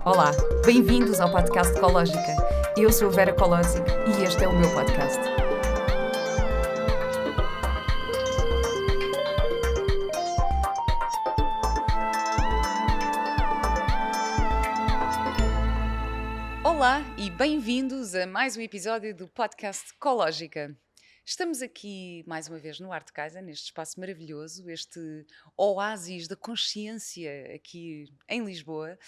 Olá, bem-vindos ao podcast Ecológica. Eu sou a Vera Colosi e este é o meu podcast. Olá e bem-vindos a mais um episódio do podcast Ecológica. Estamos aqui mais uma vez no Art Casa, neste espaço maravilhoso, este oásis da consciência aqui em Lisboa.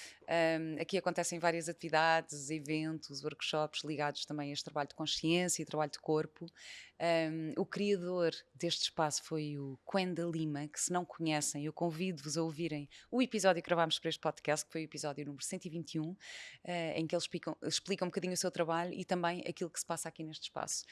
Aqui acontecem várias atividades, eventos, workshops ligados também a este trabalho de consciência e trabalho de corpo. O criador deste espaço foi o Quenda Lima, que se não conhecem, eu convido-vos a ouvirem o episódio que gravámos para este podcast, que foi o episódio número 121, em que ele explica um bocadinho o seu trabalho e também aquilo que se passa aqui neste espaço.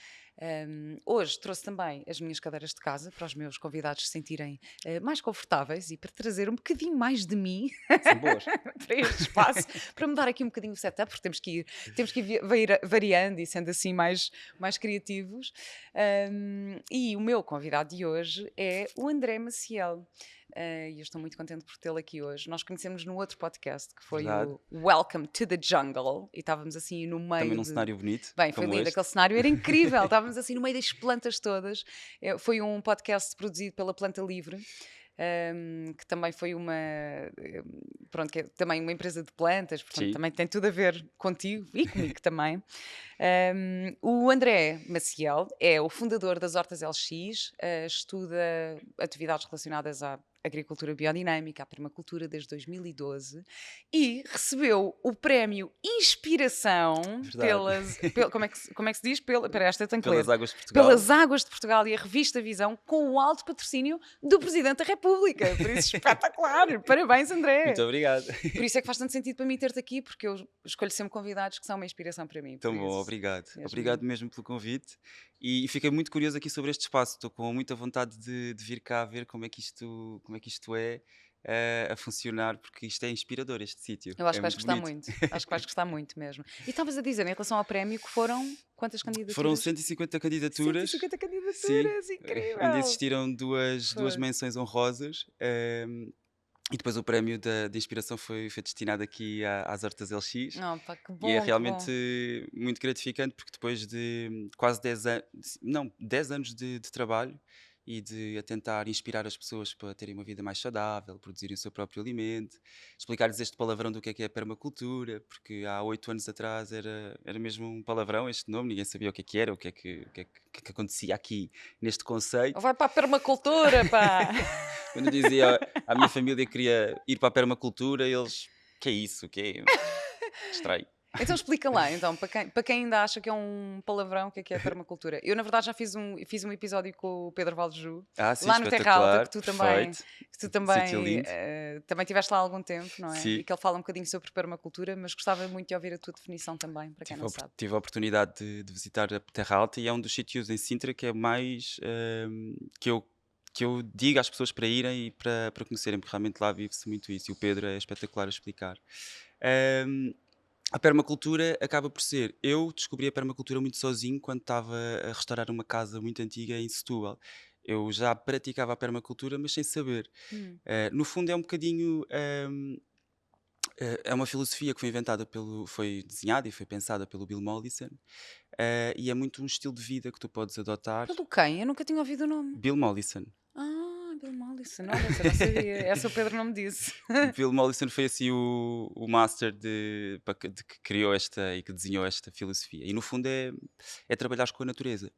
Hoje trouxe também as minhas cadeiras de casa para os meus convidados se sentirem mais confortáveis e para trazer um bocadinho mais de mim para este espaço, para mudar aqui um bocadinho o setup, porque temos que ir variando e sendo assim mais criativos. E o meu convidado de hoje é o André Maciel. E eu estou muito contente por tê-lo aqui hoje. Nós conhecemos no outro podcast, que foi o Welcome to the Jungle, e estávamos assim no meio também num cenário bonito. Bem, foi lindo, aquele cenário era incrível, estávamos assim no meio das plantas todas. Foi um podcast produzido pela Planta Livre, que também foi que é também uma empresa de plantas, portanto Sim. também tem tudo a ver contigo e comigo também. O André Maciel é o fundador das Hortas LX, estuda atividades relacionadas à agricultura biodinâmica, à permacultura desde 2012 e recebeu o prémio Inspiração como é que se diz? Pelas Águas de Portugal. Pelas Águas de Portugal e a revista Visão, com o alto patrocínio do Presidente da República. Por isso, espetacular! Parabéns, André! Muito obrigado. Por isso é que faz tanto sentido para mim ter-te aqui, porque eu escolho sempre convidados que são uma inspiração para mim. Tão bom, obrigado. Obrigado mesmo pelo convite. E fiquei muito curioso aqui sobre este espaço. Estou com muita vontade de vir cá ver como é que isto é a funcionar, porque isto é inspirador, este sítio. Eu acho que vais muito gostar bonito. muito. Acho que vais gostar muito mesmo. E estavas a dizer, em relação ao prémio, que foram quantas candidaturas? Foram 150 candidaturas. 150 candidaturas, Sim. incrível! Ainda existiram duas menções honrosas. E depois o prémio de inspiração foi destinado aqui às Hortas LX. Oh, pá, que bom, E é que realmente muito gratificante, porque depois de quase 10 anos de trabalho e de a tentar inspirar as pessoas para terem uma vida mais saudável, produzirem o seu próprio alimento, explicar-lhes este palavrão do que é a permacultura, porque há 8 anos atrás era mesmo um palavrão este nome, ninguém sabia o que era, o que é que acontecia aqui neste conceito. vai para a permacultura, pá! Quando eu dizia à minha família que queria ir para a permacultura, eles, que é isso? Que é? Estranho. Então explica lá, então, para quem ainda acha que é um palavrão, o que é a permacultura? Eu, na verdade, já fiz um episódio com o Pedro Valdeju, Sim, lá no Terra Alta, que tu Sítio também lindo. também estiveste lá há algum tempo, não é? Sim. E que ele fala um bocadinho sobre permacultura, mas gostava muito de ouvir a tua definição também, para quem não sabe. Tive a oportunidade de visitar a Terra Alta e é um dos sítios em Sintra que é mais que eu digo às pessoas para irem e para conhecerem, porque realmente lá vive-se muito isso e o Pedro é espetacular a explicar. A permacultura acaba por ser... Eu descobri a permacultura muito sozinho quando estava a restaurar uma casa muito antiga em Setúbal. Eu já praticava a permacultura, mas sem saber. No fundo é um bocadinho... é uma filosofia que foi desenhada e foi pensada pelo Bill Mollison, e é muito um estilo de vida que tu podes adotar. Pelo quem? Eu nunca tinha ouvido o nome. Bill Mollison. Bill Mollison, olha, eu não sabia. Essa o Pedro não me disse. Bill Mollison foi assim o master que criou esta e que desenhou esta filosofia. E no fundo é trabalhares com a natureza,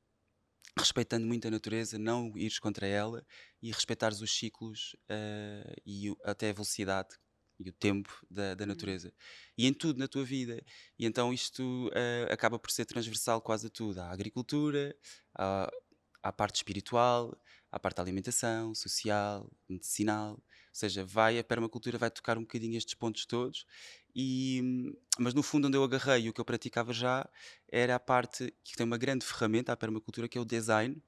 respeitando muito a natureza, não ires contra ela e respeitares os ciclos e até a velocidade e o tempo da natureza. E em tudo na tua vida. E então isto acaba por ser transversal quase a tudo. À agricultura, à parte espiritual, à parte da alimentação, social, medicinal. Ou seja, a permacultura vai tocar um bocadinho estes pontos todos. Mas no fundo onde eu agarrei e o que eu praticava já era a parte que tem uma grande ferramenta, a permacultura, que é o design.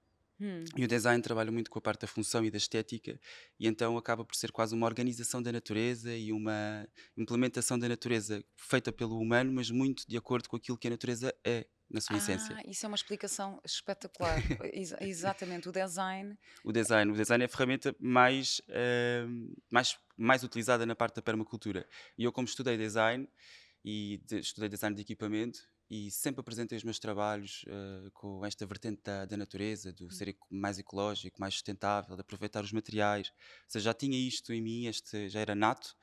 E o design trabalha muito com a parte da função e da estética, e então acaba por ser quase uma organização da natureza e uma implementação da natureza feita pelo humano, mas muito de acordo com aquilo que a natureza é na sua essência. Isso é uma explicação espetacular. Exatamente, o design. O design é a ferramenta mais utilizada na parte da permacultura. E eu, como estudei design, e estudei design de equipamento e sempre apresentei os meus trabalhos com esta vertente da natureza, do ser mais ecológico, mais sustentável, de aproveitar os materiais. Ou seja, já tinha isto em mim, já era nato.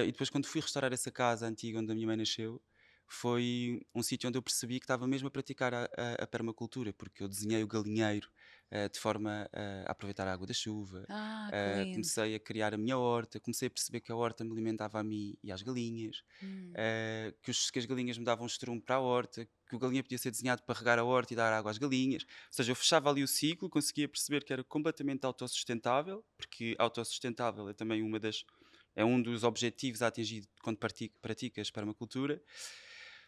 E depois, quando fui restaurar essa casa antiga onde a minha mãe nasceu, foi um sítio onde eu percebi que estava mesmo a praticar a permacultura, porque eu desenhei o galinheiro de forma a aproveitar a água da chuva. Ah, que lindo. Comecei a criar a minha horta, comecei a perceber que a horta me alimentava a mim e às galinhas, Hum. que as galinhas me davam estrumo para a horta, que o galinha podia ser desenhado para regar a horta e dar água às galinhas. Ou seja, eu fechava ali o ciclo, conseguia perceber que era completamente autossustentável, porque autossustentável é também é um dos objetivos a atingir quando praticas permacultura.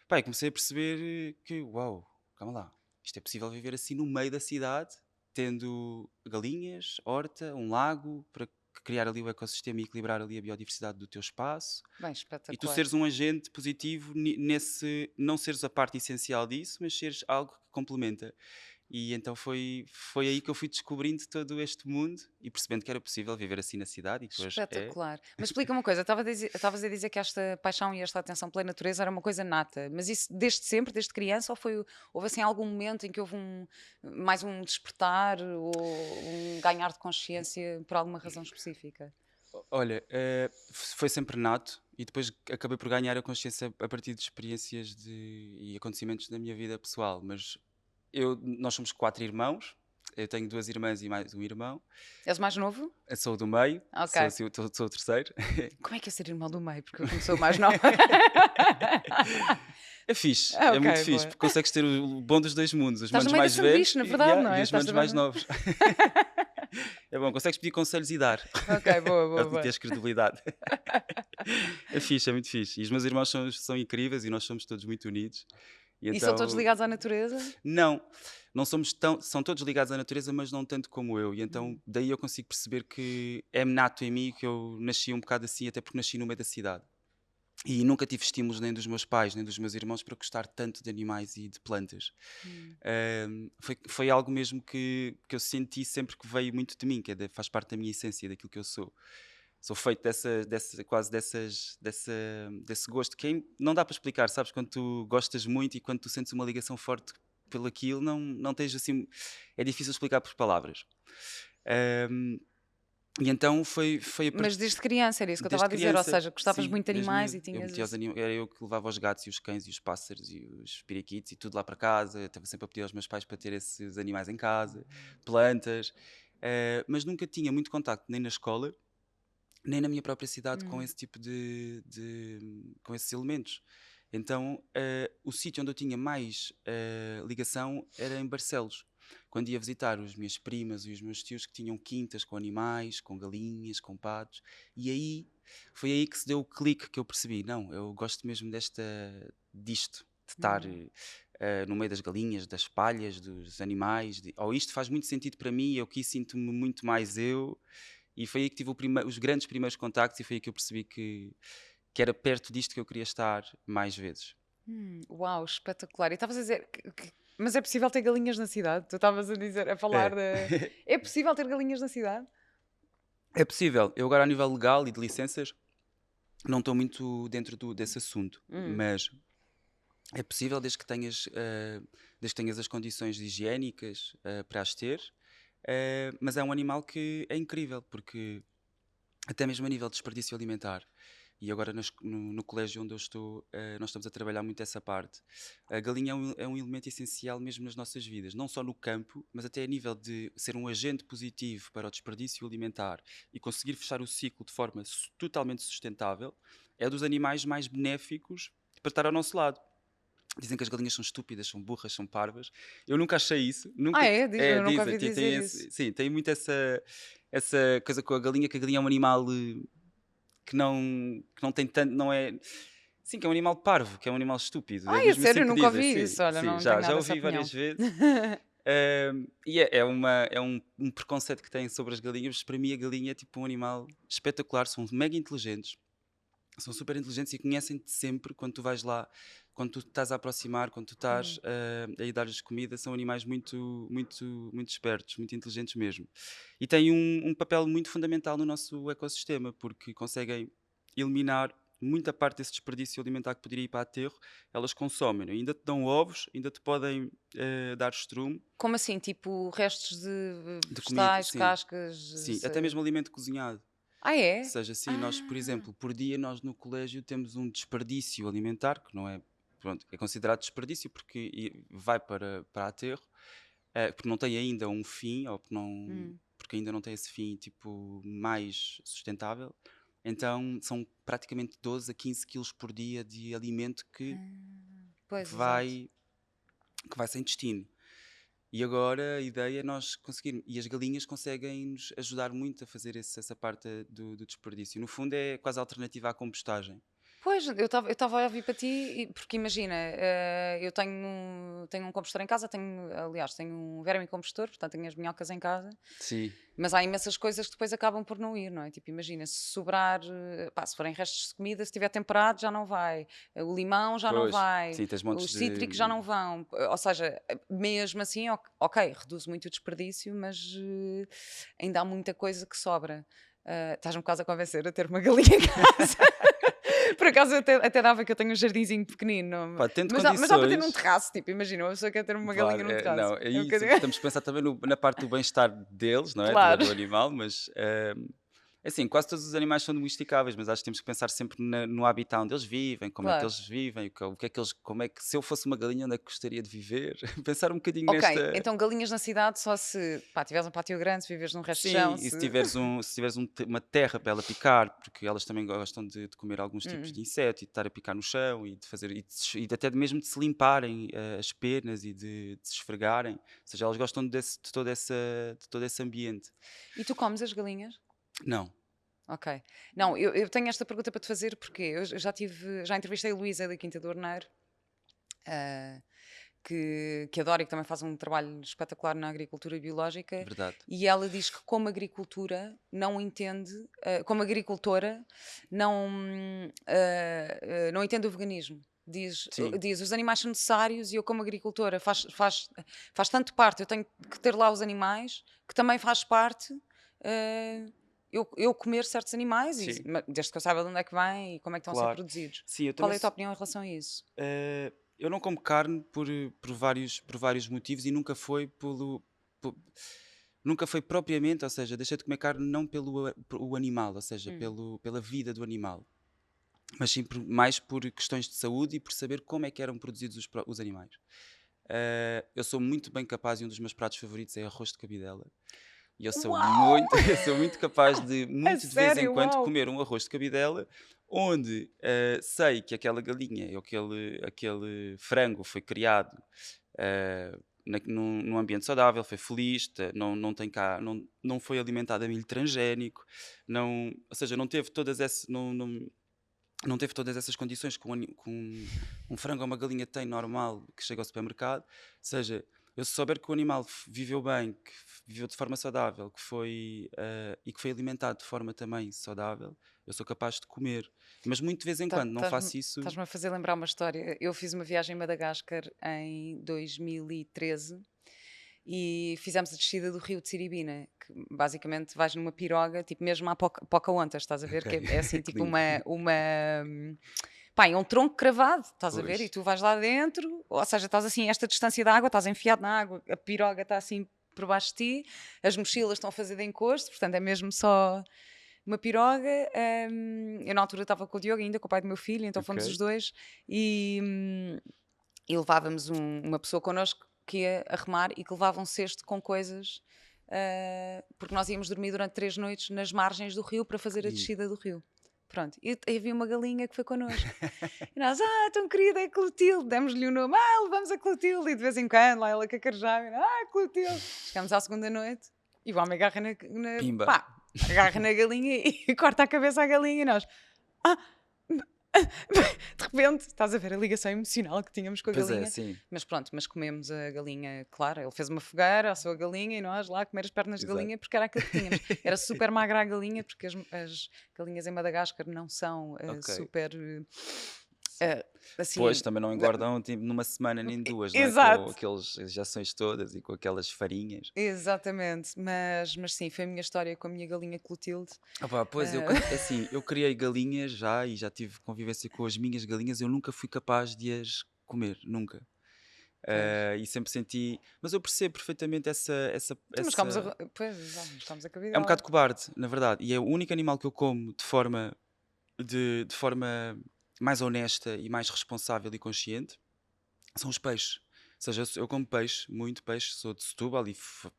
Pá, e comecei a perceber que, uau, calma lá, isto é possível viver assim no meio da cidade, tendo galinhas, horta, um lago, para criar ali o ecossistema e equilibrar ali a biodiversidade do teu espaço. Bem, E tu espetacular. seres um agente positivo nesse, não seres a parte essencial disso, mas seres algo que complementa. E então foi aí que eu fui descobrindo todo este mundo e percebendo que era possível viver assim na cidade e que hoje é. Espetacular. Mas explica uma coisa, estavas a dizer que esta paixão e esta atenção pela natureza era uma coisa nata, mas isso desde sempre, desde criança, ou houve assim algum momento em que houve mais um despertar ou um ganhar de consciência por alguma razão específica? Olha, foi sempre nato e depois acabei por ganhar a consciência a partir de experiências e acontecimentos da minha vida pessoal. Mas nós somos 4 irmãos, eu tenho 2 irmãs e mais um irmão. És o mais novo? Eu sou do meio, Ok. sou, assim, sou o terceiro. Como é que é ser irmão do meio? Porque eu como sou mais nova. É fixe, Ah, é ok, muito fixe, boa. porque consegues ter o bom dos dois mundos, os Estás no manos meio da mais velhos sanduíche, na verdade, não e é? os Estás manos mais também. novos. É bom, consegues pedir conselhos e dar. Ok, boa, boa, E boa. teres credibilidade. É fixe, é muito fixe. E os meus irmãos são incríveis e nós somos todos muito unidos. E E são todos então, ligados à natureza? não, não somos tão. São todos ligados à natureza, mas não tanto como eu. E então, Hum. daí eu consigo perceber que é nato em mim, que eu nasci um bocado assim, até porque nasci no meio da cidade. E nunca tive estímulos nem dos meus pais, nem dos meus irmãos para gostar tanto de animais e de plantas. Hum. Foi algo mesmo que eu senti sempre que veio muito de mim, faz parte da minha essência, daquilo que eu sou. Sou feito quase desse gosto que não dá para explicar, sabes? Quando tu gostas muito e quando tu sentes uma ligação forte pelo aquilo, não tens assim. É difícil explicar por palavras. Ahm, e então foi a Mas desde criança, era isso que eu estava desde a dizer, ou criança, seja, gostavas sim, muito de desde animais miúdo. e Eu tinhas metia os esse. era eu que levava os gatos e os cães e os pássaros e os periquitos e tudo lá para casa. Eu estava sempre a pedir aos meus pais para ter esses animais em casa, plantas. Mas nunca tinha muito contacto nem na escola, nem na minha própria cidade com Hum. esse tipo com esses elementos. Então, o sítio onde eu tinha mais ligação era em Barcelos. Quando ia visitar as minhas primas e os meus tios que tinham quintas com animais, com galinhas, com patos, e aí foi aí que se deu o clique que eu percebi. Não, eu gosto mesmo disto, de estar Hum. no meio das galinhas, das palhas, dos animais. Ou isto faz muito sentido para mim, eu aqui sinto-me muito mais eu. E foi aí que tive os grandes primeiros contactos e foi aí que eu percebi que era perto disto que eu queria estar mais vezes. Uau, espetacular. E estavas a dizer mas é possível ter galinhas na cidade? Tu estavas a dizer, a falar É. de. É possível ter galinhas na cidade? É possível. Eu agora, a nível legal e de licenças, não estou muito dentro desse assunto, Hum. mas é possível desde que tenhas as condições higiênicas para as ter, mas é um animal que é incrível, porque até mesmo a nível de desperdício alimentar, e agora no colégio onde eu estou, nós estamos a trabalhar muito essa parte. A galinha é um elemento essencial mesmo nas nossas vidas, não só no campo, mas até a nível de ser um agente positivo para o desperdício alimentar e conseguir fechar o ciclo de forma totalmente sustentável. É dos animais mais benéficos para estar ao nosso lado. Dizem que as galinhas são estúpidas, são burras, são parvas. Eu nunca achei isso. Ah, Nunca. é? Eu nunca Dizem, ouvi dizer isso. sim, tem muito essa coisa com a galinha, que a galinha é um animal que não tem tanto, não é. Sim, que é um animal parvo, que é um animal estúpido. É Ai, a mesmo assim sério, eu que nunca dizem, ouvi sim, isso. Olha, sim, não tenho já nada essa ouvi opinião. várias vezes. E é um preconceito que têm sobre as galinhas, mas para mim a galinha é tipo um animal espetacular, são mega inteligentes. São super inteligentes e conhecem-te sempre quando tu vais lá, quando tu estás a aproximar, quando tu estás Hum. a ir dar-lhes comida. São animais muito, muito, muito espertos, muito inteligentes mesmo. E têm um papel muito fundamental no nosso ecossistema, porque conseguem eliminar muita parte desse desperdício alimentar que poderia ir para aterro, elas consomem. Ainda te dão ovos, ainda te podem dar estrume Como assim? Tipo, restos de de comida, vegetais, sim, cascas? sim, até mesmo alimento cozinhado. Ou Ah, é? seja, sim, nós, por Ah, exemplo, por dia nós no colégio temos um desperdício alimentar, que não é, pronto, é considerado desperdício porque vai para aterro, porque não tem ainda um fim, ou hum, porque ainda não tem esse fim tipo mais sustentável. Então são praticamente 12 a 15 quilos por dia de alimento pois, exato. vai, que vai sem destino. E agora a ideia é nós conseguirmos. E as galinhas conseguem nos ajudar muito a fazer essa parte do desperdício. No fundo, é quase a alternativa à compostagem. Pois, eu estava a ouvir para ti, porque imagina, eu tenho um compostor em casa, aliás, tenho um vermicompostor, portanto tenho as minhocas em casa, Sim, mas há imensas coisas que depois acabam por não ir, não é? Tipo, imagina, se sobrar, pá, se forem restos de comida, se estiver temperado já não vai, o limão já não pois. vai, Sim, tens montes os cítricos já não vão, ou seja, mesmo assim, ok, reduz muito o desperdício, mas ainda há muita coisa que sobra. Estás-me quase a convencer a ter uma galinha em casa. Por acaso eu até dava que eu tenho um jardinzinho pequenino, Pá, tendo mas dá para ter num condições. terraço, tipo, imagina, uma pessoa quer ter uma galinha Claro, num não, terraço. é É um isso. bocadinho. Temos que pensar também na parte do bem-estar deles, não é? Claro. Do animal, mas é assim, quase todos os animais são domesticáveis, mas acho que temos que pensar sempre no habitat onde eles vivem, como é que Claro. eles vivem, o que é que eles, como é que, se eu fosse uma galinha, onde é que gostaria de viver? Pensar um bocadinho Ok, nesta. então galinhas na cidade só se, pá, tiveres um pátio grande, se viveres num resto de chão, Sim, e se... se tiveres uma terra para ela picar, porque elas também gostam de comer alguns tipos de Hum. inseto e de estar a picar no chão e de fazer e até mesmo de se limparem as penas e de se esfregarem. Ou seja, elas gostam de todo esse ambiente. E tu comes as galinhas? Não, Ok. Não, eu tenho esta pergunta para te fazer porque eu já entrevistei a Luísa da Quinta do Orneiro, ah, que adora e que também faz um trabalho espetacular na agricultura biológica, verdade. e ela diz que como agricultura não entende, como agricultora não, não entende o veganismo. Sim, Diz os animais são necessários e eu como agricultora faz tanto parte, eu tenho que ter lá os animais, que também faz parte eu comer certos animais, sim, desde que eu saiba de onde é que vêm e como é que estão a ser claro. produzidos. Sim, eu Qual também. é a tua opinião em relação a isso? Eu não como carne por vários motivos e po- nunca foi propriamente, ou seja, deixei de comer carne não por o animal, ou seja, Hum. pela vida do animal, mas sim mais por questões de saúde e por saber como é que eram produzidos os animais. Eu sou muito bem capaz e um dos meus pratos favoritos é arroz de cabidela. E eu sou Uau! muito, eu sou muito capaz de, A muito de vez em sério? quando, Uau! comer um arroz de cabidela, onde sei que aquela galinha ou aquele frango foi criado num ambiente saudável, foi feliz, não tem cá, não foi alimentado a milho transgénico, não, ou seja, não teve todas essas condições que um frango ou uma galinha tem normal que chega ao supermercado. Ou seja, eu se souber que o animal viveu bem, que viveu de forma saudável, e que foi alimentado de forma também saudável, eu sou capaz de comer. Mas muito de vez em quando não Estás-me faço isso. estás-me a fazer lembrar uma história. Eu fiz uma viagem a Madagascar em 2013 e fizemos a descida do rio de Siribina, que basicamente vais numa piroga, tipo mesmo à Pocahontas, estás a ver? Ok, Que é assim, que tipo lindo. pá, é um tronco cravado, estás a ver? E Pois, tu vais lá dentro, ou seja, estás assim a esta distância da água, estás enfiado na água, a piroga está assim por baixo de ti, as mochilas estão a fazer de encosto, portanto é mesmo só uma piroga. Eu na altura estava com o Diogo ainda, com o pai do meu filho, então ok. fomos os dois e levávamos uma pessoa connosco que ia a remar e que levava um cesto com coisas, porque nós íamos dormir durante 3 noites nas margens do rio para Que fazer a lindo. descida do rio. Pronto, e havia uma galinha que foi connosco. E nós, tão querida, é Clotilde, demos-lhe o nome, levamos a Clotilde, e de vez em quando lá ela cacarejava, Clotilde. Chegámos à segunda noite e o homem agarra Pimba. pá, agarra na galinha e corta a cabeça à galinha e nós, ah, de repente, estás a ver a ligação emocional que tínhamos com a Pois é, galinha, sim, mas pronto, mas comemos a galinha, claro, ele fez uma fogueira, assou a galinha e nós lá a comer as pernas de exato. galinha porque era aquilo que tínhamos. Era super magra a galinha porque as galinhas em Madagascar não são Ok. super Ah, Pois, assim, também não engordam tipo, numa semana nem duas, não é? Com exato, aquelas injeções todas e com aquelas farinhas. exatamente. Mas sim, foi a minha história com a minha galinha Clotilde. Opá, pois, Ah, é assim, eu criei galinhas já e já tive convivência com as minhas galinhas, eu nunca fui capaz de as comer, nunca. pois. E sempre senti. Mas eu percebo perfeitamente Então, mas comes pois, exato, mas comes a É um bocado cabidela. cobarde, na verdade. E é o único animal que eu como de forma mais honesta e mais responsável e consciente são os peixes. Ou seja, eu como peixe, muito peixe, sou de Setúbal e fui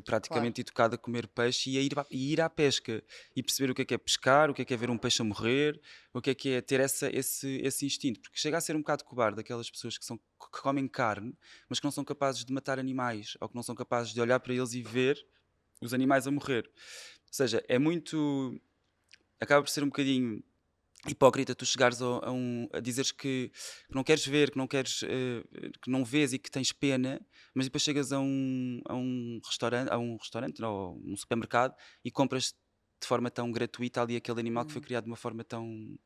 Claro. praticamente educado a comer peixe e ir à pesca e perceber o que é pescar, o que é ver um peixe a morrer, o que é ter esse instinto. Porque chega a ser um bocado cobarde aquelas pessoas que comem carne, mas que não são capazes de matar animais ou que não são capazes de olhar para eles e ver os animais a morrer. Ou seja, é muito. Acaba por ser um bocadinho hipócrita tu chegares a dizeres que não queres ver, que não queres, que não vês e que tens pena, mas depois chegas a um restaurante ou um supermercado e compras de forma tão gratuita ali aquele animal que foi Hum. criado de uma forma tão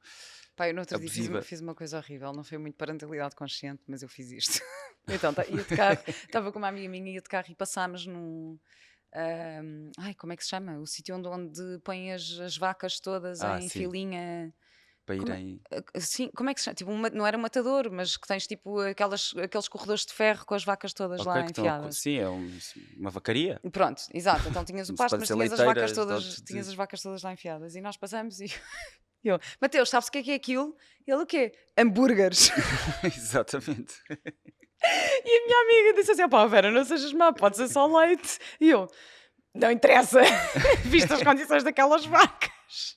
Pá, eu no outro dia abusiva. fiz uma coisa horrível, não foi muito parentalidade consciente, mas eu fiz isto. Então, ia de carro, estava com uma amiga minha, ia de carro e passámos num. Ai, como é que se chama? O sítio onde põem as vacas todas Ah, em sim, filinha. para Como é, irem. sim, como é que se chama? Tipo, não era um matador, mas que tens tipo aqueles corredores de ferro com as vacas todas Ok, lá que estão. enfiadas. Sim, é uma vacaria. Pronto, exato. Então tinhas o Não se pasto, pode mas ser tinhas as vacas leiteiras de todas, outros. tinhas as vacas todas lá enfiadas. E nós passamos e eu, Mateus, sabes o que é aquilo? Ele o quê? Hambúrgueres. Exatamente. E a minha amiga disse assim: pá, Vera, não sejas má, pode ser só leite. E eu, não interessa, visto as condições daquelas vacas.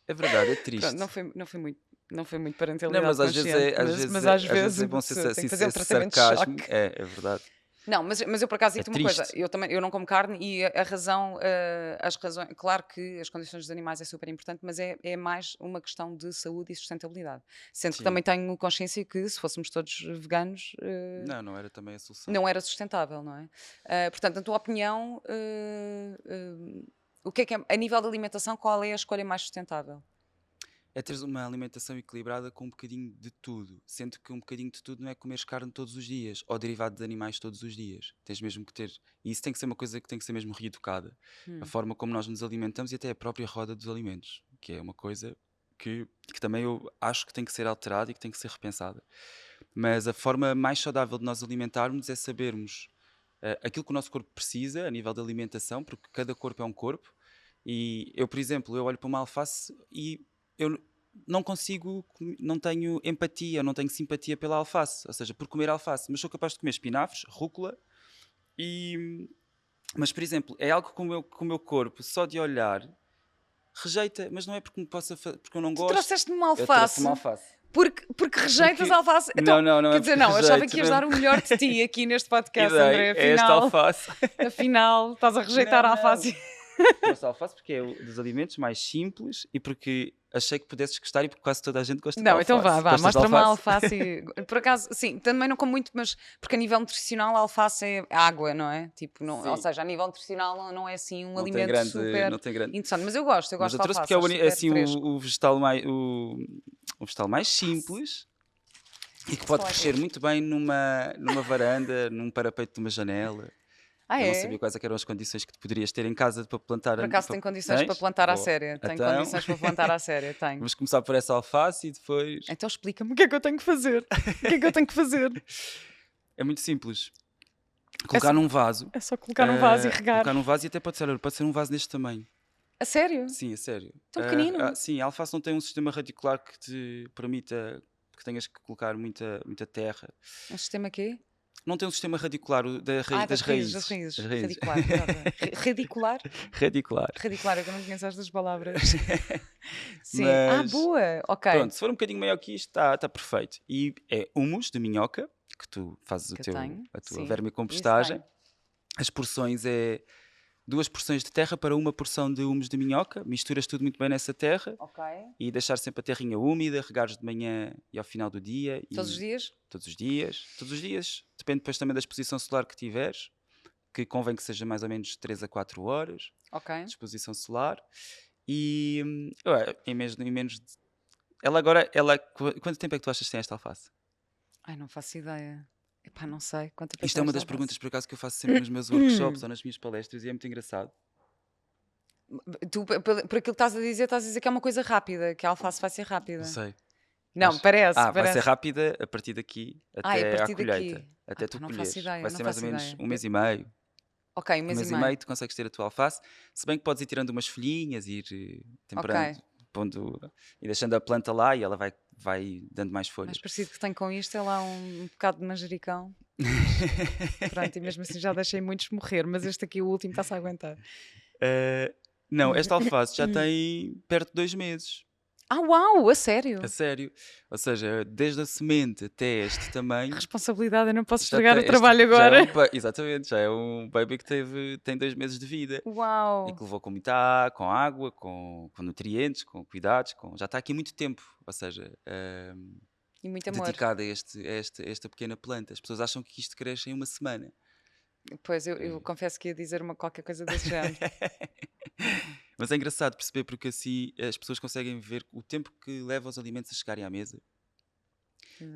É verdade, é Pronto, triste. não foi muito Não, parentalidade mas às vezes consciente, é, às vezes mas é, às às vezes vezes é uma bom ser, pessoa tem que fazer um esse tratamento de sarcasmo. choque. É verdade. Não, mas eu por acaso É digo-te uma coisa, triste. eu não como carne e a razão, as razões, claro que as condições dos animais é super importante, mas é mais uma questão de saúde e sustentabilidade. Sendo que Sim. também tenho consciência que se fôssemos todos veganos, Não, não era também a solução. não era sustentável, não é? Portanto, na tua opinião, o que é, a nível de alimentação, qual é a escolha mais sustentável? É teres uma alimentação equilibrada com um bocadinho de tudo. Sendo que um bocadinho de tudo não é comeres carne todos os dias ou derivado de animais todos os dias. Tens mesmo que ter. E isso tem que ser uma coisa que tem que ser mesmo reeducada. A Hum, forma como nós nos alimentamos e até a própria roda dos alimentos. Que é uma coisa que também eu acho que tem que ser alterada e que tem que ser repensada. Mas a forma mais saudável de nós alimentarmos é sabermos aquilo que o nosso corpo precisa a nível de alimentação, porque cada corpo é um corpo. E eu, por exemplo, eu olho para uma alface e eu não consigo, não tenho empatia, não tenho simpatia pela alface, ou seja, por comer alface, mas sou capaz de comer espinafres, rúcula e. Mas, por exemplo, é algo que o meu corpo, só de olhar, rejeita, mas não é porque me porque eu não Tu gosto. trouxeste-me uma Eu trouxe uma alface alface. porque rejeitas a Porque. alface. Não, Então, não, não quer é dizer, porque não, eu achava rejeito que ias mesmo. dar o melhor de ti aqui neste E podcast, dei, André. é esta alface. Afinal, estás a rejeitar Não, a não. alface. Trouxe alface porque é dos alimentos mais simples e porque achei que pudesses gostar e porque quase toda a gente gosta de Não, então alface. vá, Gostas de mostra-me a alface? alface. Por acaso, sim, também não como muito, mas porque a nível nutricional a alface é água, não é? Tipo, não, ou Sim. seja, a nível nutricional não é assim um Não tem alimento grande, super não tem grande. interessante. Mas eu Mas gosto eu de trouxe porque alface, é acho super assim fresco. o vegetal o vegetal mais simples e que Posso pode falar crescer inglês? muito bem numa varanda, num parapeito de uma janela. Ah, Eu não sabia é? quais é que eram as condições que tu poderias ter em casa para plantar. Por acaso tem condições para Tens? plantar à Boa. séria. Tenho Então, condições para plantar à séria, tenho. vamos começar por essa alface e depois. Então explica-me o que é que eu tenho que fazer. O que é que eu tenho que fazer? É muito simples. É Colocar só, num vaso. é só colocar num vaso e regar. Colocar num vaso e até pode ser, olha, pode ser um vaso deste tamanho. A sério? Sim, a sério. Tão pequenino? Sim, a alface não tem um sistema radicular que te permita que tenhas que colocar muita terra. Um sistema quê? Não tem um sistema radicular das Das raízes, das raízes. raízes. Das raízes. Radicular, exato. Radicular? Radicular. Radicular, é que eu não conheço estas palavras. Sim. Ah, Mas boa! Ok. pronto, se for um bocadinho maior que isto, está perfeito. E é humus de minhoca, que tu fazes Que eu tenho, a tua sim. Isso vermicompostagem. tenho. As porções é 2 porções de terra para 1 porção de humus de minhoca. Misturas tudo muito bem nessa terra Ok. e deixar sempre a terrinha úmida, regares de manhã e ao final do dia Todos os e dias? todos os dias. Todos os dias. Depende depois também da exposição solar que tiveres, que convém que seja mais ou menos 3 a 4 horas Ok. de exposição solar. E em menos de. Ela agora, quanto tempo é que tu achas que tem esta alface? Ai, não faço ideia. Epá, não sei. Quanto tempo é que Isto é uma tens de das alface? perguntas, por acaso, que eu faço sempre nos meus workshops ou nas minhas palestras e é muito engraçado. Tu, por aquilo que estás a dizer que é uma coisa rápida, que a alface vai ser Não rápida. sei. Não, Acho. parece, Vai ser parece. rápida a partir daqui Ai, a até à partir colheita. daqui. Ah, Até pá, tu não faço colheres. Vai ideia, não ser mais ou faço menos ideia. um mês e meio. Ok, um Um mês e mês e meio. meio tu consegues ter a tua alface. Se bem que podes ir tirando umas folhinhas, ir Ok. temperando, pondo e deixando a planta lá e ela vai dando mais Mais folhas. parecido que tenho com isto é lá um bocado de manjericão. Mas pronto, e mesmo assim já deixei muitos morrer, mas este aqui, o último, está-se a aguentar. Não, esta alface já tem perto de 2 meses. Ah, uau, a A sério? sério. Ou seja, desde a semente até este tamanho, Responsabilidade, eu não posso já estragar tem, o trabalho já é agora. exatamente, já é um baby que tem 2 meses de vida. E Uau! que levou com com água, com nutrientes, com cuidados, já está aqui muito tempo, ou seja, E muito amor. dedicado a esta pequena planta. As pessoas acham que isto cresce em uma semana. Pois, eu confesso que ia dizer qualquer coisa desse género. Mas é engraçado perceber porque assim as pessoas conseguem ver o tempo que leva os alimentos a chegarem à mesa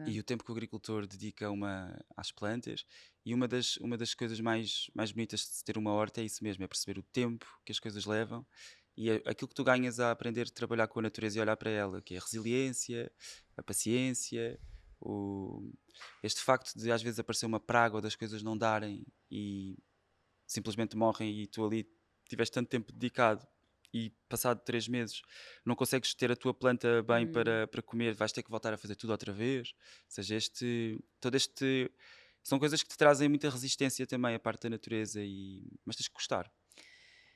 e o tempo que o agricultor dedica às plantas. E uma das coisas mais bonitas de se ter uma horta é isso mesmo, é perceber o tempo que as coisas levam e aquilo que tu ganhas a aprender a trabalhar com a natureza e olhar para ela, que é a resiliência, a paciência, o, este facto de às vezes aparecer uma praga ou das coisas não darem e simplesmente morrem e tu ali tiveste tanto tempo dedicado e passado 3 meses não consegues ter a tua planta bem para comer, vais ter que voltar a fazer tudo outra vez. Ou seja, todo este são coisas que te trazem muita resistência também a parte da natureza mas tens que gostar.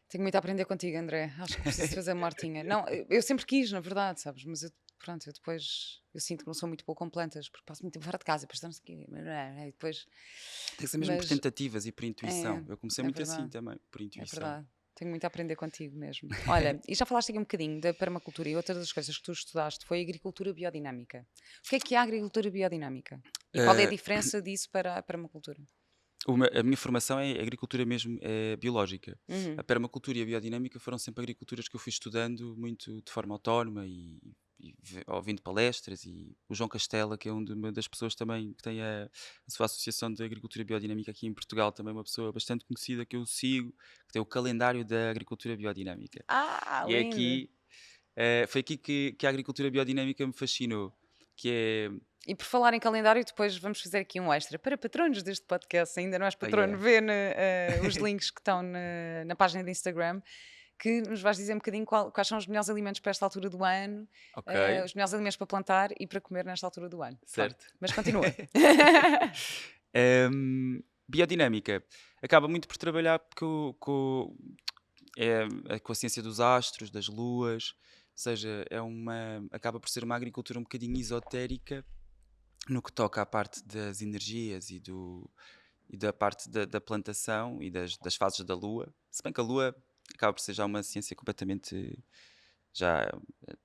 Tenho muito a aprender contigo, André. Acho que preciso fazer uma hortinha. Não, eu sempre quis, na verdade, sabes? Mas pronto, eu depois eu sinto que não sou muito boa com plantas, porque passo muito tempo fora de casa, depois não sei o quê. E depois, Tem que ser mesmo por mas tentativas e por intuição. Eu comecei é muito assim verdade, também, por é intuição. verdade. Tenho muito a aprender contigo mesmo. Olha, e já falaste aqui um bocadinho da permacultura e outra das coisas que tu estudaste foi a agricultura biodinâmica. O que é a agricultura biodinâmica? E qual é a Eh, diferença disso para a permacultura? A minha formação é agricultura mesmo biológica. A Uhum. permacultura e a biodinâmica foram sempre agriculturas que eu fui estudando muito de forma autónoma e ouvindo palestras. E o João Castela, que é uma das pessoas também que tem a sua Associação de Agricultura Biodinâmica aqui em Portugal, também uma pessoa bastante conhecida que eu sigo, que tem o calendário da agricultura biodinâmica. Ah, E lindo! foi aqui que a agricultura biodinâmica me fascinou, que é... E por falar em calendário, depois vamos fazer aqui um extra para patronos deste podcast. Se ainda não és Ah, patrono, yeah. vê os links que estão na página de Instagram, que nos vais dizer um bocadinho quais são os melhores alimentos para esta altura do ano, Ok, os melhores alimentos para plantar e para comer nesta altura do ano. Pronto, certo. mas continua. Biodinâmica acaba muito por trabalhar com a ciência dos astros, das luas, ou seja, acaba por ser uma agricultura um bocadinho esotérica no que toca à parte das energias e da parte da plantação e das fases da lua. Se bem que a lua acaba por ser já uma ciência completamente. Já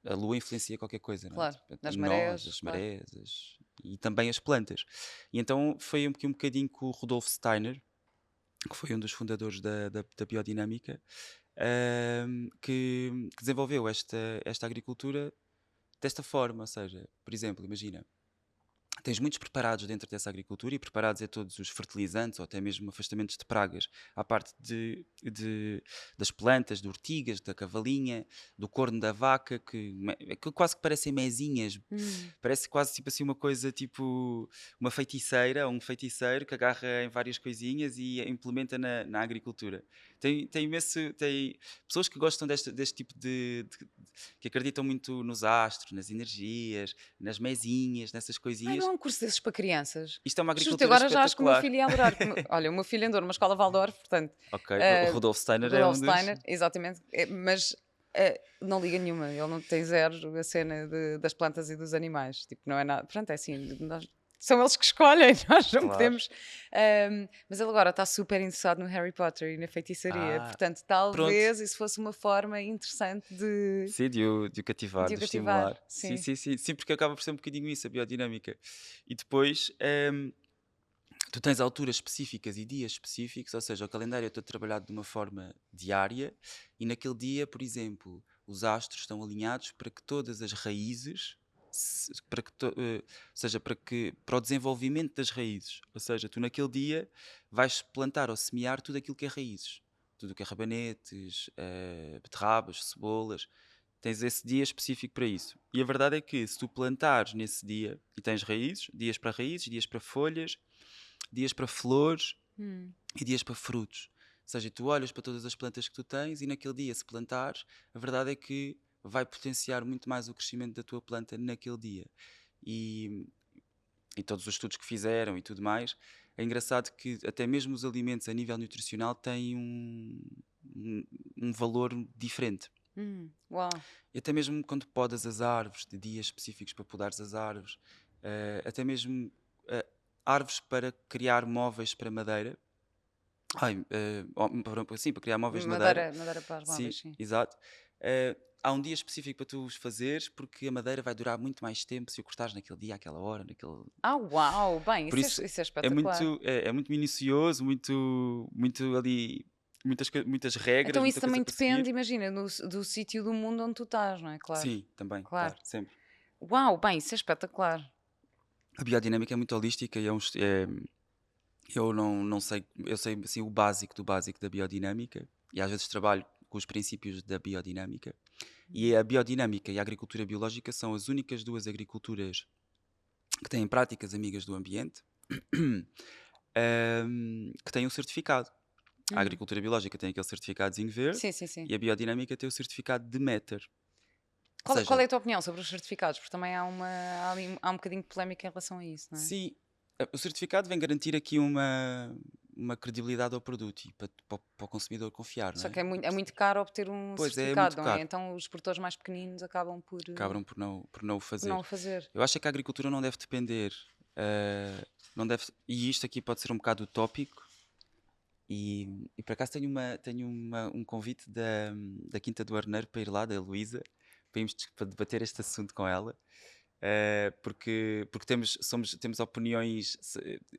a lua influencia qualquer coisa, não é? Claro, Portanto, nas nós, marés, as claro. marés e também as plantas. E então foi um bocadinho com o Rudolf Steiner, que foi um dos fundadores da biodinâmica, que desenvolveu esta agricultura desta forma. Ou seja, por exemplo, imagina, tens muitos preparados dentro dessa agricultura e preparados a todos os fertilizantes ou até mesmo afastamentos de pragas, à parte das plantas, de ortigas, da cavalinha, do corno da vaca, que quase que parecem mesinhas. Hum. Parece quase tipo assim uma coisa tipo uma feiticeira ou um feiticeiro que agarra em várias coisinhas e a implementa na agricultura. Tem pessoas que gostam deste tipo que acreditam muito nos astros, nas energias, nas mesinhas, nessas Ai, não coisinhas. há um curso desses para crianças? Isto é uma Justo, agricultura agora já acho que o meu espetacular. filho ia adorar. Olha, o meu filho andou numa escola Waldorf, portanto, Ok, o eh, Rudolf Steiner é Rudolf um dos. Steiner, exatamente, mas não liga nenhuma, ele não tem zero a cena das plantas e dos animais, tipo, não é nada, pronto, é assim, são eles que escolhem, nós não Claro. podemos, mas ele agora está super interessado no Harry Potter e na feitiçaria, Ah, portanto, pronto. talvez isso fosse uma forma interessante Sim, de o cativar, de o de o cativar, estimular. Sim, sim. sim, sim. Sim, porque acaba por ser um bocadinho isso, a biodinâmica. E depois, tu tens alturas específicas e dias específicos, ou seja, o calendário é todo trabalhado de uma forma diária e naquele dia, por exemplo, os astros estão alinhados para que todas as raízes para que ou seja, para o desenvolvimento das raízes. Ou seja, tu naquele dia vais plantar ou semear tudo aquilo que é raízes. Tudo o que é rabanetes, beterrabas, cebolas. Tens esse dia específico para isso. E a verdade é que se tu plantares nesse dia e tens raízes, dias para folhas, dias para flores Hum. e dias para frutos. Ou seja, tu olhas para todas as plantas que tu tens e naquele dia, se plantares, a verdade é que vai potenciar muito mais o crescimento da tua planta naquele dia. E, e todos os estudos que fizeram e tudo mais, é engraçado que até mesmo os alimentos a nível nutricional têm um, um valor diferente. Uau. E até mesmo quando podas as árvores, de dias específicos para podares as árvores, até mesmo eh, árvores para criar móveis para madeira. Sim, para criar móveis de madeira. Madeira para os Sim, móveis, sim. exato. Há um dia específico para tu os fazeres, porque a madeira vai durar muito mais tempo se o cortares naquele dia, àquela hora, naquele. Uau! Bem, Por isso isso é é espetacular. muito minucioso, muito ali, muitas regras, Então isso muita coisa também para depende, seguir. imagina, do sítio do mundo onde tu estás, não é? Claro, Sim, também, claro. claro, sempre. Uau, bem, isso é espetacular. A biodinâmica é muito holística e eu não sei, eu sei assim, o básico do básico da biodinâmica e às vezes trabalho com os princípios da biodinâmica. E a biodinâmica e a agricultura biológica são as únicas duas agriculturas que têm práticas amigas do ambiente que têm um certificado. A Hum. agricultura biológica tem aquele certificadozinho verde Sim, sim, sim. e a biodinâmica tem o certificado de Demeter. Ou Qual seja, é a tua opinião sobre os certificados? Porque também há um bocadinho de polémica em relação a isso, não é? sim, o certificado vem garantir aqui uma credibilidade ao produto e para o consumidor confiar, não Só é? que é muito caro obter um Pois é muito certificado, não é? caro. Então os produtores mais pequeninos acabam Acabam por não o por não fazer. o fazer. Eu acho é que a agricultura não deve depender, não deve, e isto aqui pode ser um bocado utópico, e por acaso tenho um convite da Quinta do Arneiro para ir lá, da Heloísa, para debater este assunto com ela, porque temos opiniões,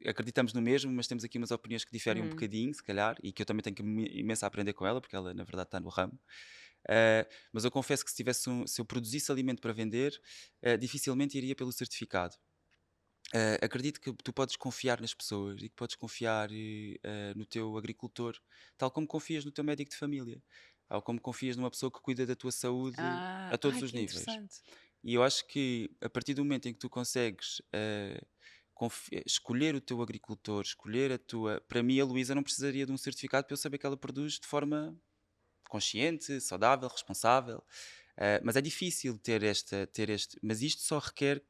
acreditamos no mesmo, mas temos aqui umas opiniões que diferem um Hum. bocadinho, se calhar, e que eu também tenho imenso a aprender com ela, porque ela na verdade está no ramo. Mas eu confesso que se eu produzisse alimento para vender, dificilmente iria pelo certificado. Acredito que tu podes confiar nas pessoas e que podes confiar no teu agricultor, tal como confias no teu médico de família, ou como confias numa pessoa que cuida da tua saúde a todos os Que níveis. interessante. E eu acho que a partir do momento em que tu consegues escolher o teu agricultor, escolher a tua. Para mim, a Luísa não precisaria de um certificado para eu saber que ela produz de forma consciente, saudável, responsável. Mas é difícil ter este. Mas isto só requer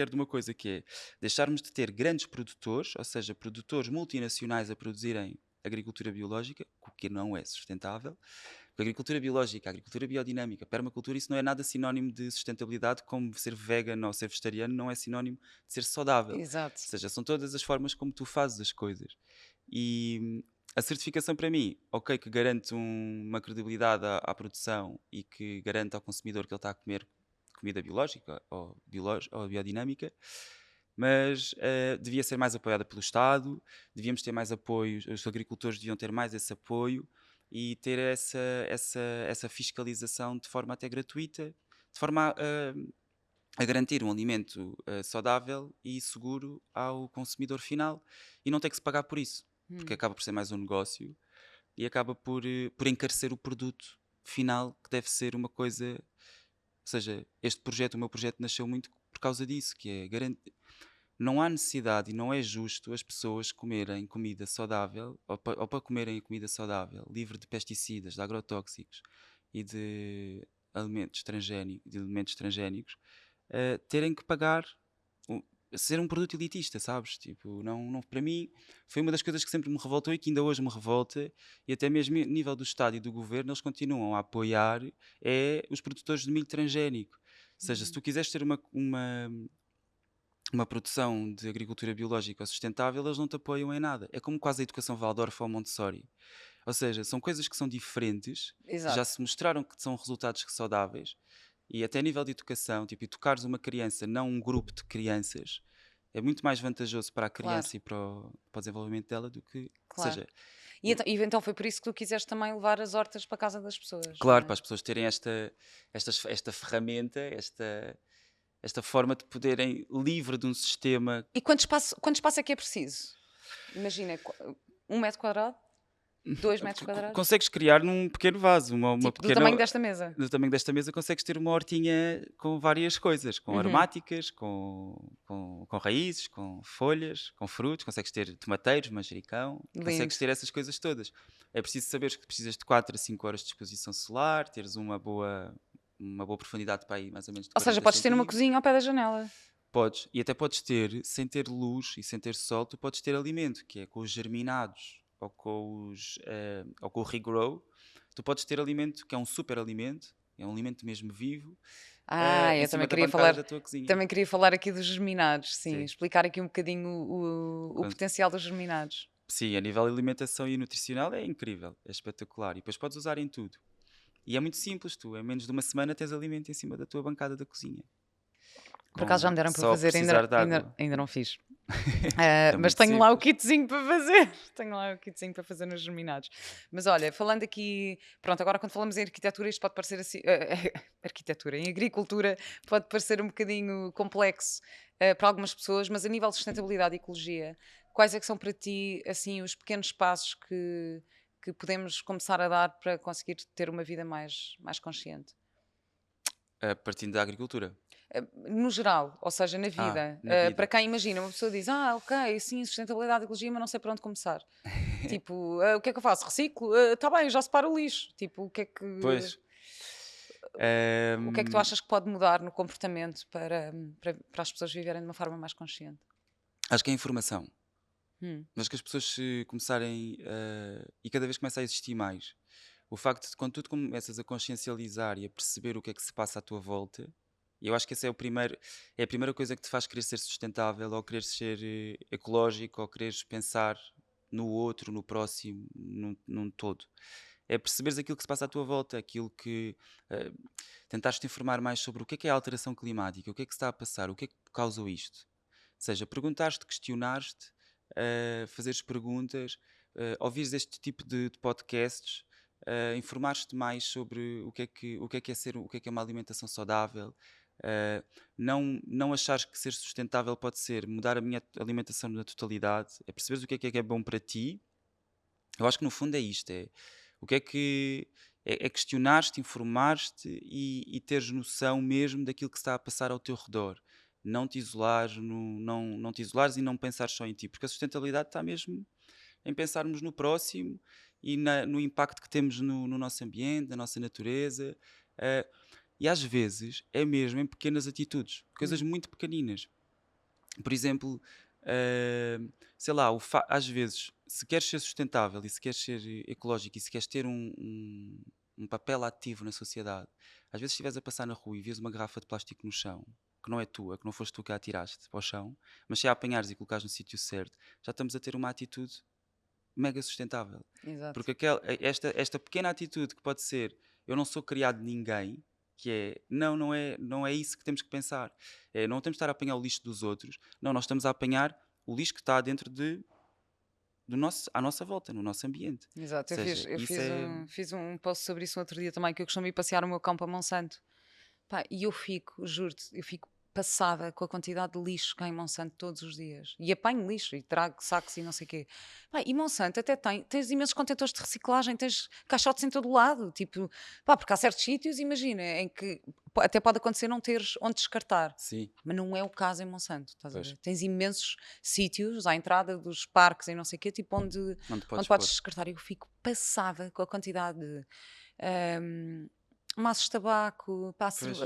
de uma coisa que é deixarmos de ter grandes produtores, ou seja, produtores multinacionais a produzirem agricultura biológica, o que não é sustentável. Porque a agricultura biológica, a agricultura biodinâmica, a permacultura, isso não é nada sinónimo de sustentabilidade, como ser vegan ou ser vegetariano não é sinónimo de ser saudável. Ou Exato. seja, são todas as formas como tu fazes as coisas. E a certificação para mim, ok, que garante uma credibilidade à produção e que garante ao consumidor que ele está a comer comida biológica ou biodinâmica, mas devia ser mais apoiada pelo Estado, devíamos ter mais apoio, os agricultores deviam ter mais esse apoio e ter essa fiscalização de forma até gratuita, de forma a garantir um alimento saudável e seguro ao consumidor final e não ter que se pagar por isso, porque Hum. acaba por ser mais um negócio e acaba por encarecer o produto final, que deve ser uma coisa. Ou seja, o meu projeto nasceu muito por causa disso, que é garantir. Não há necessidade e não é justo as pessoas comerem comida saudável, ou para comerem comida saudável, livre de pesticidas, de agrotóxicos e de elementos transgénicos, terem que pagar, um- ser um produto elitista, sabes? Tipo, não, para mim foi uma das coisas que sempre me revoltou e que ainda hoje me revolta, e até mesmo a nível do Estado e do Governo, eles continuam a apoiar os produtores de milho transgénico. Ou seja, se Hum. tu quiseres ter uma produção de agricultura biológica ou sustentável, eles não te apoiam em nada. É como quase a educação Waldorf ou Montessori. Ou seja, são coisas que são diferentes, que já Exato. se mostraram que são resultados saudáveis, e até a nível de educação, tipo, educares uma criança, não um grupo de crianças, é muito mais vantajoso para a Claro, criança e para o desenvolvimento dela do que. Ou claro. seja, E então foi por isso que tu quiseste também levar as hortas para a casa das pessoas, não claro, é? para as pessoas terem esta ferramenta, esta forma de poderem, livre de um sistema. E quanto espaço é que é preciso? Imagina, 1 metro quadrado, 2 metros quadrados, Consegues criar num pequeno vaso, uma tipo do tamanho pequena. desta mesa. Do tamanho desta mesa consegues ter uma hortinha com várias coisas, com Uhum. aromáticas, com raízes, com folhas, com frutos, consegues ter tomateiros, manjericão, Lindo. consegues ter essas coisas todas. É preciso saberes que precisas de 4 a 5 horas de exposição solar, teres uma boa profundidade para aí, mais ou menos de Ou seja, 40 podes ter uma centímetros. cozinha ao pé da janela. Podes, e até podes ter, sem ter luz e sem ter sol, tu podes ter alimento, que é com os germinados ou com o regrow, tu podes ter alimento que é um super alimento, é um alimento mesmo vivo, em Eu cima também da queria bancada falar, da tua cozinha. também queria falar aqui dos germinados, sim, Sim. explicar aqui um bocadinho o Quando- potencial dos germinados. sim, a nível de alimentação e nutricional é incrível, é espetacular. E depois podes usar em tudo. E é muito simples, tu, em menos de uma semana tens alimento em cima da tua bancada da cozinha. Por acaso já Com me deram para só fazer, ainda, precisar de ainda, água. ainda não fiz. É Mas muito tenho lá o simples. kitzinho para fazer. Tenho lá o kitzinho para fazer nos germinados. Mas olha, falando aqui, pronto, agora quando falamos em arquitetura, isto pode parecer assim. Arquitetura, em agricultura, pode parecer um bocadinho complexo para algumas pessoas, mas a nível de sustentabilidade e ecologia, quais é que são para ti, assim, os pequenos passos que podemos começar a dar para conseguir ter uma vida mais consciente? Partindo da agricultura. No geral, ou seja, na vida. Na Para vida. quem imagina, uma pessoa diz, ok, sim, sustentabilidade e ecologia, mas não sei por onde começar. Tipo, o que é que eu faço? Reciclo? Está bem, eu já separo o lixo. Tipo, Pois. o que é que tu Ehm, achas que pode mudar no comportamento para as pessoas viverem de uma forma mais consciente? Acho que é informação. Hum, Mas que as pessoas se começarem e cada vez começa a existir mais. O facto de quando tu te começas a consciencializar e a perceber o que é que se passa à tua volta, e eu acho que esse é a primeira coisa que te faz querer ser sustentável, ou querer ser ecológico, ou quereres pensar no outro, no próximo, num todo. É perceberes aquilo que se passa à tua volta, aquilo que eh, tentares te informar mais sobre o que é a alteração climática, o que é que se está a passar, o que é que causou isto. Ou seja, perguntares-te, questionares-te, fazeres perguntas, ouvires este tipo de podcasts, informares-te mais sobre o que é ser, o que é uma alimentação saudável. Não achares que ser sustentável pode ser mudar a minha alimentação na totalidade, é perceberes o que é bom para ti. Eu acho que no fundo é isto, é o que é que é questionar-te, informar-te e teres noção mesmo daquilo que está a passar ao teu redor. Não te isolares, não te isolares e não pensares só em ti, porque a sustentabilidade está mesmo em pensarmos no próximo e no impacto que temos no nosso ambiente, na nossa natureza. eh, e às vezes é mesmo em pequenas atitudes, coisas hum. muito pequeninas. Por exemplo, sei lá, às vezes, se queres ser sustentável e se queres ser ecológico e se queres ter um papel ativo na sociedade, às vezes, se estiveres a passar na rua e vês uma garrafa de plástico no chão, que não é tua, que não foste tu que a atiraste para o chão, mas se a apanhares e colocares no sítio certo, já estamos a ter uma atitude mega sustentável. Exato. Porque esta pequena atitude que pode ser eu não sou criado de ninguém, que é não é isso que temos que pensar. Não temos de estar a apanhar o lixo dos outros, não, nós estamos a apanhar o lixo que está dentro à nossa volta, no nosso ambiente. Exato, Ou eu fiz, seja, eu isso fiz, é. um, fiz um post sobre isso no outro dia também, que eu costumo ir passear o meu cão para Monsanto. Pá, e eu fico, juro-te, eu fico passada com a quantidade de lixo que há em Monsanto todos os dias. E apanho lixo e trago sacos e não sei o quê. Pá, e Monsanto até tens imensos contentores de reciclagem, tens caixotes em todo o lado. Tipo, pá, porque há certos sítios, imagina, em que até pode acontecer não teres onde descartar. Sim, Mas não é o caso em Monsanto, estás a pois, ver? Tens imensos sítios à entrada dos parques e não sei o quê, tipo não te onde podes podes pôr. descartar. Eu fico passada com a quantidade de hum, maços de tabaco, pá, Pois,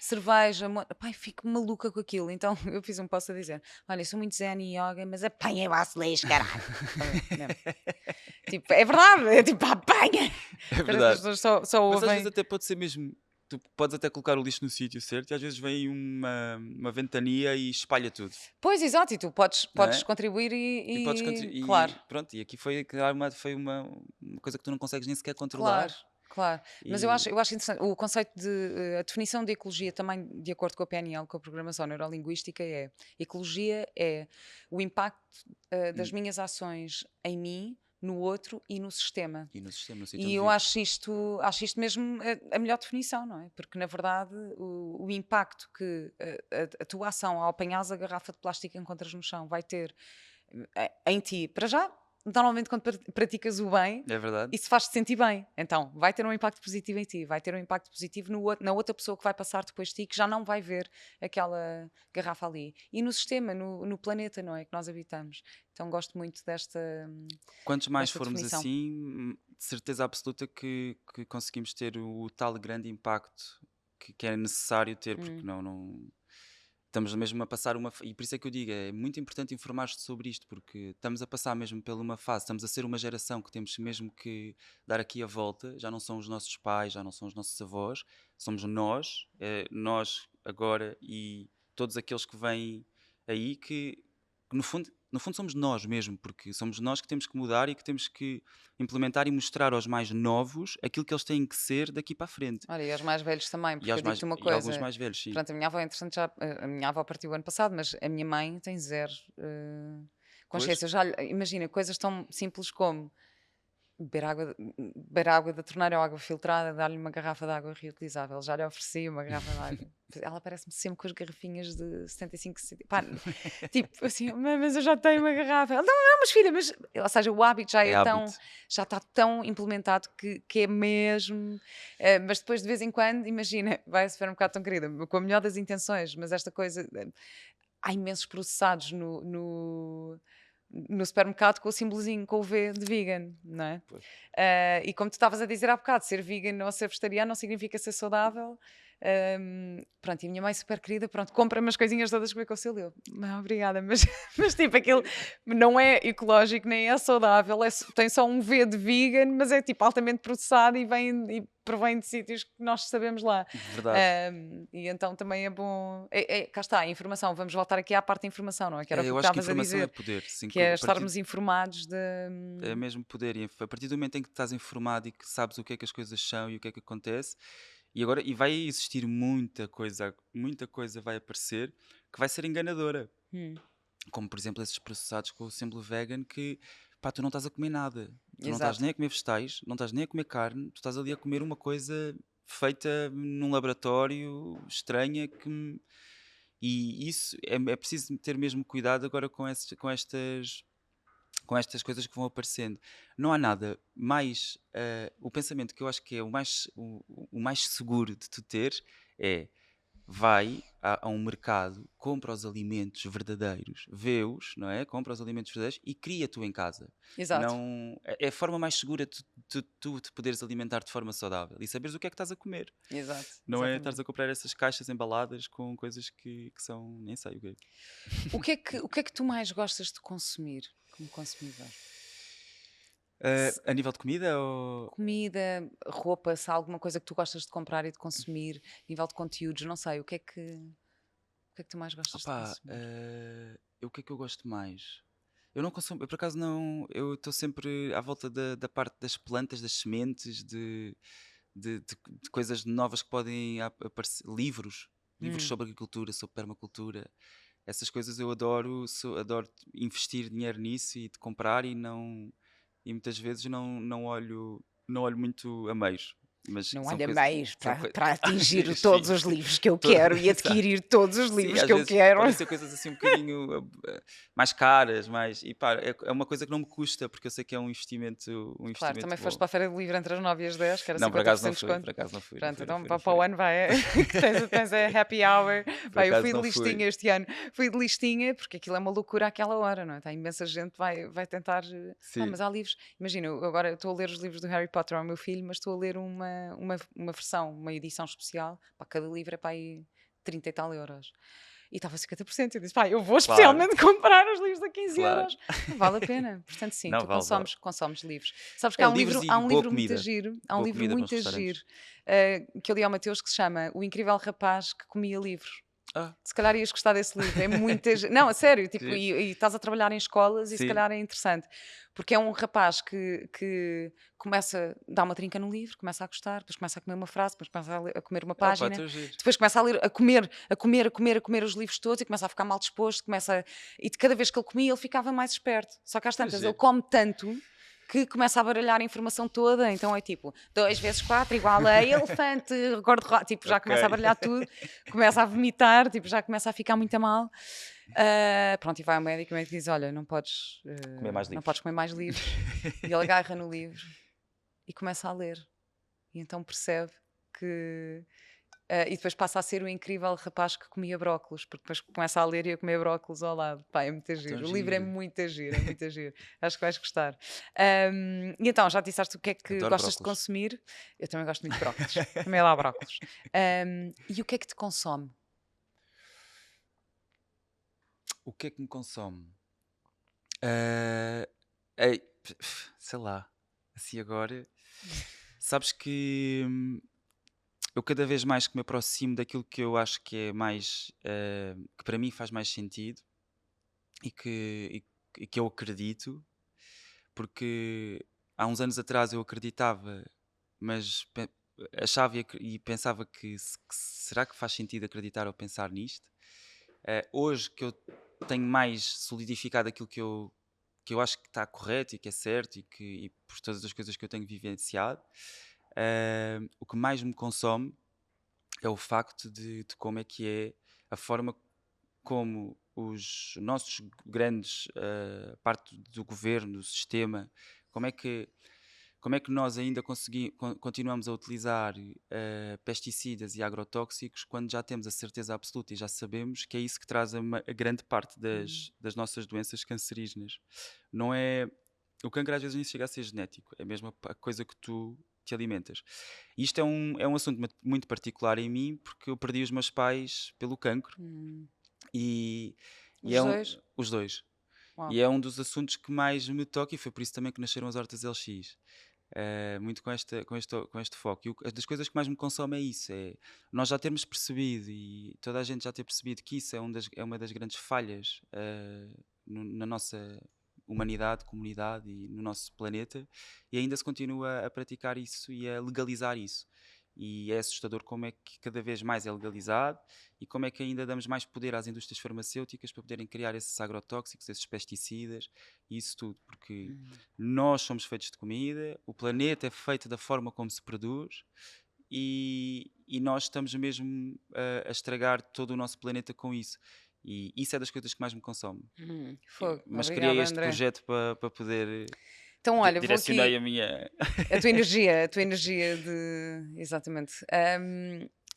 cerveja, pai, fico maluca com aquilo. Então eu fiz um post a dizer: Olha, eu sou muito zen e yoga, mas apanha o lixo, caralho. Estás a ver? Mesmo. Tipo, é verdade, é tipo, apanha. é Parece que as verdade. pessoas só Mas às vezes ouvem. até pode ser mesmo. Tu podes até colocar o lixo no sítio certo e às vezes vem uma ventania e espalha tudo, Pois, exato, e tu podes, não podes é? contribuir E podes claro. e pronto, e aqui foi uma coisa que tu não consegues nem sequer Claro, controlar. claro. Mas eu E acho, eu acho interessante. O conceito a definição de ecologia, também de acordo com a PNL, com a programação neurolinguística, ecologia é o impacto das hum, minhas ações em mim no outro e no sistema. E no sistema, no sítio E onde eu vives. acho isto mesmo a melhor definição, não é? Porque, na verdade, o impacto que a tua ação ao apanhares a garrafa de plástico que encontras no chão vai ter em ti, para já, normalmente quando praticas o bem, É verdade? isso faz-te sentir bem. Então, vai ter um impacto positivo em ti, vai ter um impacto positivo na outra pessoa que vai passar depois de ti, que já não vai ver aquela garrafa ali. E no sistema, no planeta, não é? Que nós habitamos. Então, gosto muito Quantos mais desta formos definição. assim, de certeza absoluta que conseguimos ter o tal grande impacto que é necessário ter, porque Hum, não estamos mesmo a passar e por isso é que eu digo, é muito importante informar-te sobre isto, porque estamos a passar mesmo por uma fase, estamos a ser uma geração que temos mesmo que dar aqui a volta, já não são os nossos pais, já não são os nossos avós, somos nós agora e todos aqueles que vêm aí que no fundo somos nós mesmo, porque somos nós que temos que mudar e que temos que implementar e mostrar aos mais novos aquilo que eles têm que ser daqui para a frente. Olha, e aos mais velhos também, E, porque eu digo-te uma e alguns coisa. mais velhos, sim. Pronto, a minha avó é interessante, já, a minha avó partiu o ano passado, mas a minha mãe tem zero Pois, consciência. Imagina, coisas tão simples como beber água da torneira ou água filtrada, dar-lhe uma garrafa de água reutilizável. Já lhe ofereci uma garrafa de água. Ela parece-me sempre com as garrafinhas de 75 pá, tipo assim, mas eu já tenho uma garrafa. Ela, não, não, mas filha, mas... Ou seja, o hábito é hábito. já está tão implementado que é mesmo... mas depois, de vez em quando, imagina, vai a supermercado tão querida, com a melhor das intenções, mas esta coisa... há imensos processados no supermercado com o símbolozinho, com o V de vegan, não é? Pois. E como tu estavas a dizer há bocado, ser vegan ou ser vegetariano não significa ser saudável. Pronto, e a minha mãe super querida, pronto, compra-me as coisinhas todas que vem com o seu eu. Obrigada, mas, mas tipo, aquilo não é ecológico, nem é saudável, tem só um V de vegan, mas é tipo altamente processado e provém de sítios que nós sabemos lá. Verdade. E então também é bom. Cá está, a informação. Vamos voltar aqui à parte da informação, não é? Que era o que Eu acho que estavas a informação é dizer, poder. Sim, que é estarmos informados de. é mesmo poder. E a partir do momento em que estás informado e que sabes o que é que as coisas são e o que é que acontece, e vai existir muita coisa vai aparecer que vai ser enganadora. Hum, Como por exemplo esses processados com o símbolo vegan que pá, tu não estás a comer nada. Tu não estás exato. nem a comer vegetais, não estás nem a comer carne, tu estás ali a comer uma coisa feita num laboratório estranha e isso é preciso ter mesmo cuidado agora com estas coisas que vão aparecendo. Não há nada mais. O pensamento que eu acho que é o mais seguro de tu teres é vai a um mercado, compra os alimentos verdadeiros, vê-os, não é? Compra os alimentos verdadeiros e cria tu em casa. Exato. Não, é a forma mais segura de tu te poderes alimentar de forma saudável e saberes o que é que estás a comer. Exato. Não é estares Exatamente. a comprar essas caixas embaladas com coisas que são, nem sei o quê. O que é que tu mais gostas de consumir como consumidor? Se- A nível de comida ou. Comida, roupa, se há alguma coisa que tu gostas de comprar e de consumir, nível de conteúdos, não sei, o que é que tu mais gostas de Opá, consumir? o que é que eu gosto mais? Eu não consumo, eu por acaso não, eu estou sempre à volta da parte das plantas, das sementes, de coisas novas que podem aparecer, livros Hum. sobre agricultura, sobre permacultura, essas coisas eu adoro, adoro investir dinheiro nisso e de comprar e muitas vezes não olho muito a meios, mas Não são olha coisas, mais são para, coisas, para atingir sim, todos os livros que eu todo- quero e exato. adquirir todos os Sim, livros às que eu vezes quero. podem ser coisas assim um bocadinho mais caras, e pá, é uma coisa que não me custa, porque eu sei que é um Claro, também investimento foste bom. para a Feira do Livro entre as 9 e as 10, que era Não, por acaso 50% não de fui, desconto. por acaso não fui, não Pronto, fui, não então fui, para, não para o fui. ano vai, que tens a happy hour. Por Pá, eu acaso fui de não fui. listinha este ano, fui de listinha, porque aquilo é uma loucura àquela hora, não é? Tá, imensa gente vai tentar. Sim, Mas há livros. Imagina, eu agora estou a ler os livros do Harry Potter ao meu filho, mas estou a ler uma versão, uma edição especial. Pá, cada livro é para aí 30 e tal euros. E estava a 50%. Eu disse, pá, eu vou claro, especialmente comprar os livros a 15 claro. euros. Vale a pena. Portanto, sim, Não, tu vale, vale. consomes livros. Sabes que É há um livros livro, há e um boa livro muito comida. giro, há um Boa livro comida, bons muito giro, restaurantes. que eu li ao Mateus, que se chama O Incrível Rapaz que Comia Livros. Ah, Se calhar ias gostar desse livro, é muita Não, a sério, tipo, giro. e estás a trabalhar em escolas e se Sim, calhar é interessante, porque é um rapaz que começa, dá uma trinca no livro, começa a gostar, depois começa a comer uma frase, depois começa a comer uma opa, página, estou giro. depois começa a ler, a comer os livros todos e começa a ficar mal disposto, e de cada vez que ele comia ele ficava mais esperto, só que às Estou tantas ele giro. come tanto que começa a baralhar a informação toda. Então é tipo 2 vezes 4 igual a elefante, gordo, tipo, já começa a Ok. baralhar tudo, começa a vomitar, tipo, já começa a ficar muito a mal. Pronto, e vai ao médico e o médico diz: Olha, não podes, Comer mais não livros. podes comer mais livros. E ele agarra no livro e começa a ler. E então percebe que. E depois passa a ser o incrível rapaz que comia brócolos, porque depois começa a ler e a comer brócolos ao lado. Pá, é muito Tão giro. O livro é giro. muito giro, é muito giro. Acho que vais gostar. E então, já disseste o que é que Adoro gostas de brócolos. consumir? Eu também gosto muito de brócolos. Também lá brócolos. E o que é que te consome? O que é que me consome? Ah, ei, sei lá. Assim agora. Sabes que eu cada vez mais que me aproximo daquilo que eu acho que é mais. Que para mim faz mais sentido e que eu acredito, porque há uns anos atrás eu acreditava, mas achava e pensava que será que faz sentido acreditar ou pensar nisto? Hoje que eu tenho mais solidificado aquilo que eu acho que está correto e que é certo e por todas as coisas que eu tenho vivenciado, o que mais me consome é o facto de como é que é a forma como os nossos grandes, parte do governo, do sistema, como é que, como é que nós ainda continuamos a utilizar pesticidas e agrotóxicos quando já temos a certeza absoluta e já sabemos que é isso que traz a grande parte Hum, das nossas doenças cancerígenas. Não é. O cancro às vezes nem chega a ser genético, é mesmo a coisa que tu te alimentas. E isto é um assunto muito particular em mim, porque eu perdi os meus pais pelo cancro hum. e, e Os é um, dois? os dois. Uau. E é um dos assuntos que mais me toca e foi por isso também que nasceram as hortas LX. Muito com este foco. E das coisas que mais me consome é isso. Nós já termos percebido e toda a gente já ter percebido que isso é uma das grandes falhas na nossa humanidade, comunidade e no nosso planeta, e ainda se continua a praticar isso e a legalizar isso. E é assustador como é que cada vez mais é legalizado e como é que ainda damos mais poder às indústrias farmacêuticas para poderem criar esses agrotóxicos, esses pesticidas e isso tudo, porque Hum. nós somos feitos de comida, o planeta é feito da forma como se produz e nós estamos mesmo a estragar todo o nosso planeta com isso. E isso é das coisas que mais me consome. Fogo. Mas criei Obrigada, este André. projeto para poder. Então, olha, vou Direcionei aqui. a minha. A tua energia de. Exatamente.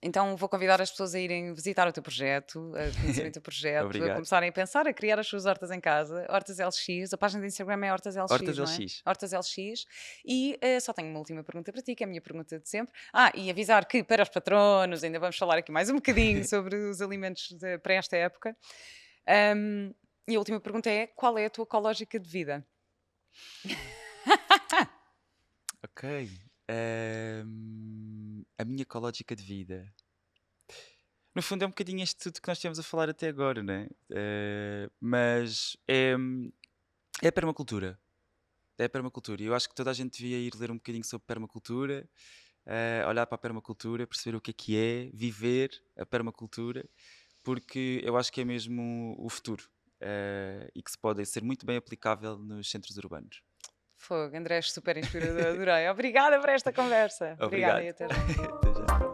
Então vou convidar as pessoas a irem visitar o teu projeto, a conhecerem o teu projeto, a Obrigado. começarem a pensar, a criar as suas hortas em casa. Hortas LX, a página do Instagram é Hortas Hortas LX, não é? LX. Hortas LX. E só tenho uma última pergunta para ti, que é a minha pergunta de sempre. E avisar que para os patronos, ainda vamos falar aqui mais um bocadinho sobre os alimentos para esta época. Ahm, e a última pergunta é: qual é a tua ecológica de vida? Ok. A minha ecológica de vida. No fundo é um bocadinho este tudo que nós estivemos a falar até agora, né? Mas é a permacultura. É a permacultura. E eu acho que toda a gente devia ir ler um bocadinho sobre permacultura, olhar para a permacultura, perceber o que é, viver a permacultura, porque eu acho que é mesmo o futuro e que se pode ser muito bem aplicável nos centros urbanos. Fogo, André, és super inspirador, adorei. Obrigada por esta conversa. Obrigada Obrigado. e até já. Até já.